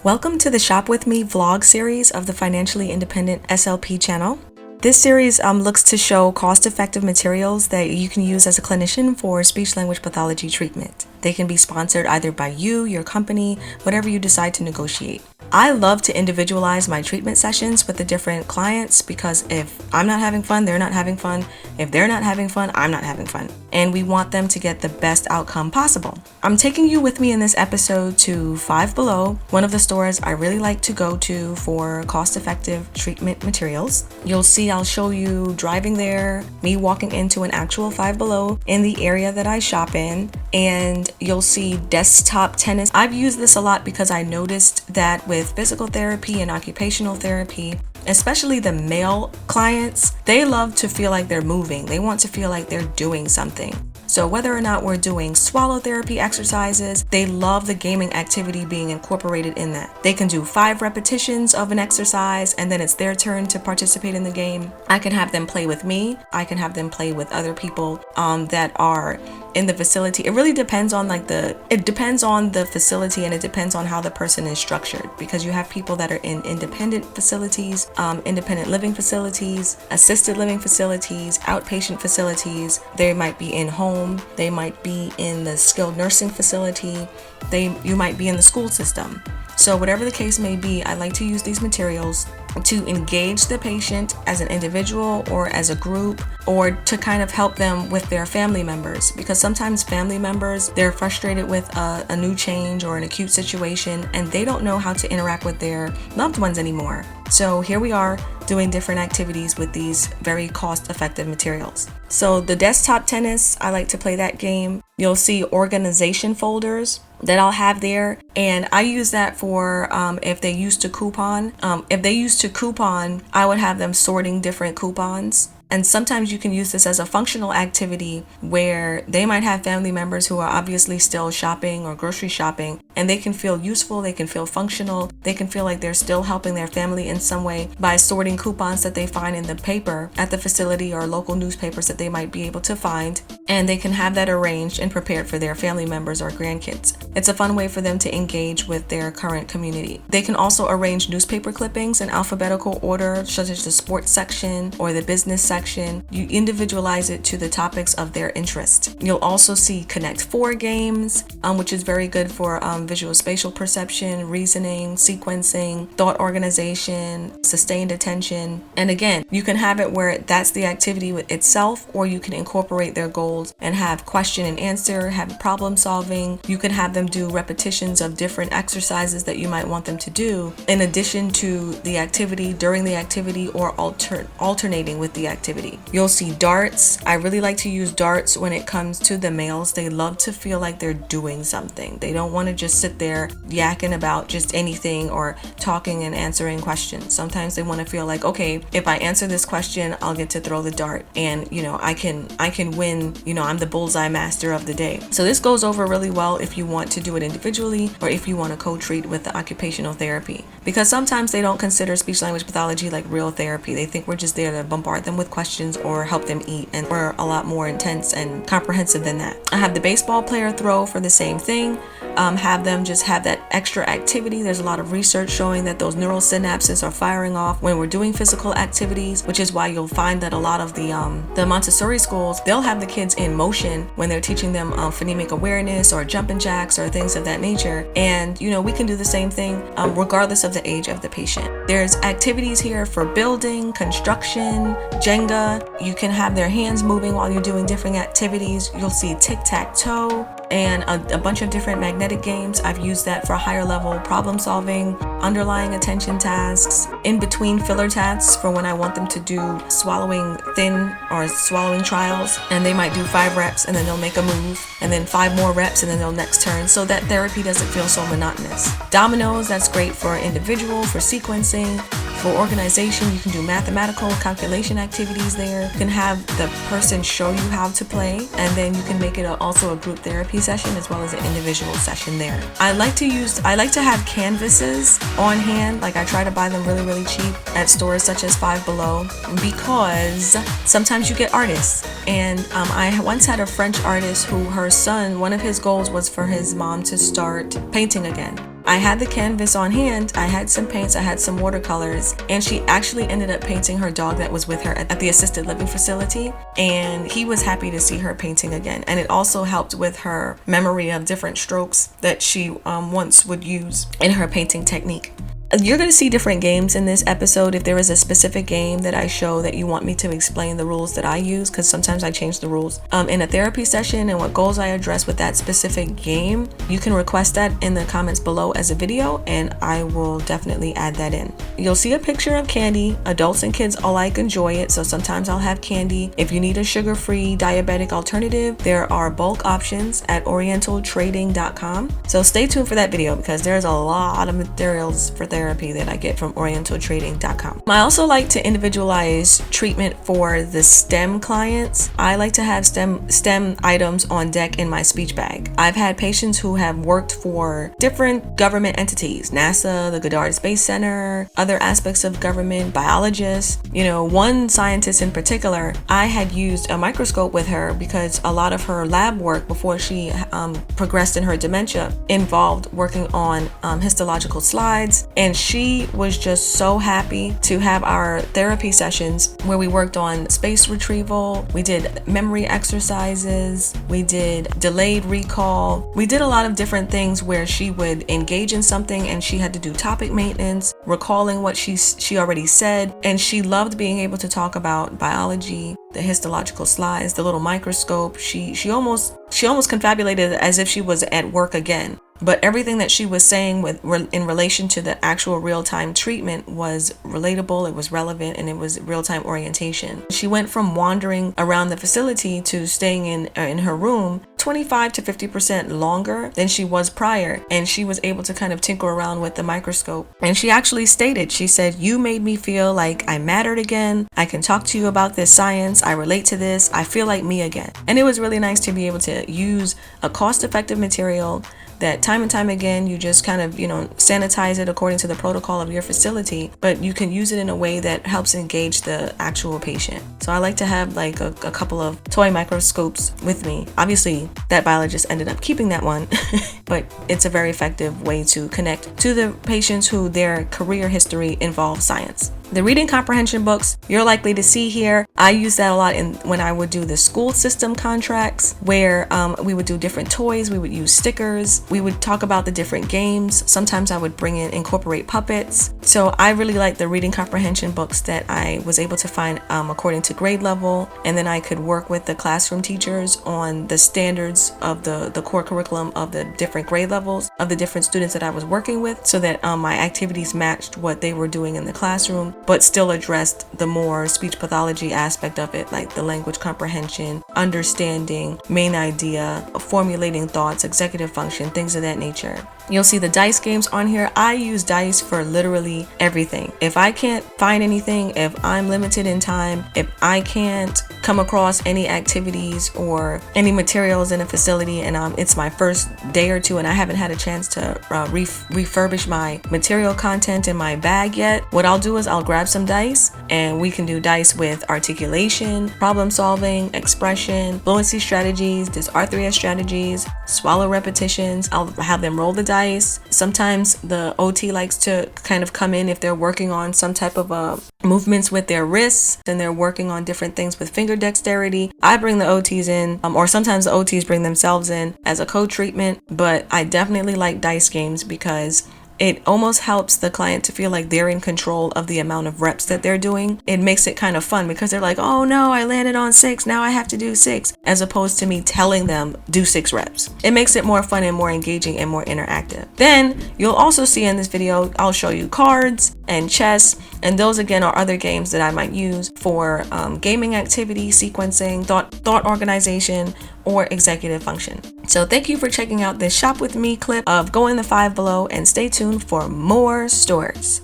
Welcome to the Shop With Me vlog series of the Financially Independent SLP channel. This series looks to show cost-effective materials that you can use as a clinician for speech-language pathology treatment. They can be sponsored either by you, your company, whatever you decide to negotiate. I love to individualize my treatment sessions with the different clients because if I'm not having fun, they're not having fun. If they're not having fun, I'm not having fun. And we want them to get the best outcome possible. I'm taking you with me in this episode to Five Below, one of the stores I really like to go to for cost-effective treatment materials. You'll see I'll show you driving there, me walking into an actual Five Below in the area that I shop in, and you'll see desktop tennis. I've used this a lot because I noticed that with physical therapy and occupational therapy, especially the male clients, they love to feel like they're moving. They want to feel like they're doing something. So whether or not we're doing swallow therapy exercises, they love the gaming activity being incorporated in that. They can do 5 repetitions of an exercise and then it's their turn to participate in the game. I can have them play with me. I can have them play with other people that are in the facility. It really depends on the facility, and it depends on how the person is structured, because you have people that are in independent facilities, independent living facilities, assisted living facilities, outpatient facilities. They might be in home, they might be in the skilled nursing facility, you might be in the school system. So whatever the case may be, I like to use these materials to engage the patient as an individual or as a group, or to kind of help them with their family members, because sometimes family members, they're frustrated with a new change or an acute situation and they don't know how to interact with their loved ones anymore. So here we are doing different activities with these very cost-effective materials. So the desktop tennis, I like to play that game. You'll see organization folders that I'll have there, and I use that for if they used to coupon. If they used to coupon, I would have them sorting different coupons. And sometimes you can use this as a functional activity where they might have family members who are obviously still shopping or grocery shopping, and they can feel useful, they can feel functional, they can feel like they're still helping their family in some way by sorting coupons that they find in the paper at the facility or local newspapers that they might be able to find, and they can have that arranged and prepared for their family members or grandkids. It's a fun way for them to engage with their current community. They can also arrange newspaper clippings in alphabetical order, such as the sports section or the business section. You individualize it to the topics of their interest. You'll also see Connect 4 games, which is very good for visual spatial perception, reasoning, sequencing, thought organization, sustained attention. And again, you can have it where that's the activity with itself, or you can incorporate their goals and have question and answer, have problem solving. You can have them do repetitions of different exercises that you might want them to do in addition to the activity, during the activity, or alternating with the activity. You'll see darts. I really like to use darts when it comes to the males. They love to feel like they're doing something. They don't want to just sit there yakking about just anything or talking and answering questions. Sometimes they want to feel like, okay, if I answer this question, I'll get to throw the dart, and I can win. I'm the bullseye master of the day. So this goes over really well if you want to do it individually or if you want to co-treat with the occupational therapy, because sometimes they don't consider speech language pathology like real therapy. They think we're just there to bombard them with questions or help them eat, and we're a lot more intense and comprehensive than that. I have the baseball player throw for the same thing. Have them just have that extra activity. There's a lot of research showing that those neural synapses are firing off when we're doing physical activities, which is why you'll find that a lot of the Montessori schools, they'll have the kids in motion when they're teaching them phonemic awareness or jumping jacks or things of that nature. And we can do the same thing regardless of the age of the patient. There's activities here for building, construction, Jenga. You can have their hands moving while you're doing different activities. You'll see tic-tac-toe and a bunch of different magnetic games. I've used that for higher level problem solving, underlying attention tasks, in between filler tasks for when I want them to do swallowing thin or swallowing trials, and they might do 5 reps and then they'll make a move, and then 5 more reps and then they'll next turn, so that therapy doesn't feel so monotonous. Dominoes, that's great for individual, for sequencing, for organization. You can do mathematical calculation activities there. You can have the person show you how to play, and then you can make it also a group therapy session as well as an individual session there. I like to have canvases on hand. Like, I try to buy them really, really cheap at stores such as Five Below, because sometimes you get artists. And I once had a French artist who, her son, one of his goals was for his mom to start painting again. I had the canvas on hand, I had some paints, I had some watercolors, and she actually ended up painting her dog that was with her at the assisted living facility, and he was happy to see her painting again. And it also helped with her memory of different strokes that she once would use in her painting technique. You're going to see different games in this episode. If there is a specific game that I show that you want me to explain the rules that I use, because sometimes I change the rules in a therapy session and what goals I address with that specific game, you can request that in the comments below as a video, and I will definitely add that in. You'll see a picture of candy. Adults and kids alike enjoy it, so sometimes I'll have candy. If you need a sugar-free diabetic alternative, there are bulk options at orientaltrading.com. So stay tuned for that video, because there's a lot of materials for therapy that I get from orientaltrading.com. I also like to individualize treatment for the STEM clients. I like to have STEM items on deck in my speech bag. I've had patients who have worked for different government entities, NASA, the Goddard Space Center, other aspects of government, biologists. One scientist in particular, I had used a microscope with her because a lot of her lab work before she progressed in her dementia involved working on histological slides. And she was just so happy to have our therapy sessions where we worked on space retrieval, we did memory exercises, we did delayed recall. We did a lot of different things where she would engage in something and she had to do topic maintenance, recalling what she already said. And she loved being able to talk about biology, the histological slides, the little microscope. She almost confabulated as if she was at work again. But everything that she was saying in relation to the actual real-time treatment was relatable, it was relevant, and it was real-time orientation. She went from wandering around the facility to staying in her room 25 to 50% longer than she was prior, and she was able to kind of tinker around with the microscope. And she actually stated, she said, "You made me feel like I mattered again. I can talk to you about this science. I relate to this. I feel like me again." And it was really nice to be able to use a cost-effective material that time and time again, you just kind of, sanitize it according to the protocol of your facility, but you can use it in a way that helps engage the actual patient. So I like to have like a couple of toy microscopes with me. Obviously, that biologist ended up keeping that one, but it's a very effective way to connect to the patients who their career history involves science. The reading comprehension books you're likely to see here, I use that a lot when I would do the school system contracts, where we would do different toys, we would use stickers, we would talk about the different games. Sometimes I would incorporate puppets. So I really like the reading comprehension books that I was able to find according to grade level, and then I could work with the classroom teachers on the standards of the core curriculum of the different grade levels of the different students that I was working with, so that my activities matched what they were doing in the classroom, but still addressed the more speech pathology aspect of it, like the language comprehension, understanding, main idea, formulating thoughts, executive function, things of that nature. You'll see the dice games on here. I use dice for literally everything. If I can't find anything, if I'm limited in time, if I can't come across any activities or any materials in a facility and it's my first day or two and I haven't had a chance to refurbish my material content in my bag yet, what I'll do is I'll grab some dice and we can do dice with articulation, problem solving, expression, fluency strategies, dysarthria strategies, swallow repetitions. I'll have them roll the dice. Sometimes the OT likes to kind of come in if they're working on some type of movements with their wrists and they're working on different things with finger dexterity. I bring the OTs in, or sometimes the OTs bring themselves in as a co-treatment, but I definitely like dice games because it almost helps the client to feel like they're in control of the amount of reps that they're doing. It makes it kind of fun because they're like, oh no, I landed on 6, now I have to do 6, as opposed to me telling them do 6 reps. It makes it more fun and more engaging and more interactive. Then you'll also see in this video, I'll show you cards and chess, and those again are other games that I might use for gaming activity, sequencing, thought organization, or executive function. So thank you for checking out this Shop With Me clip of Going the Five Below, and stay tuned for more stories.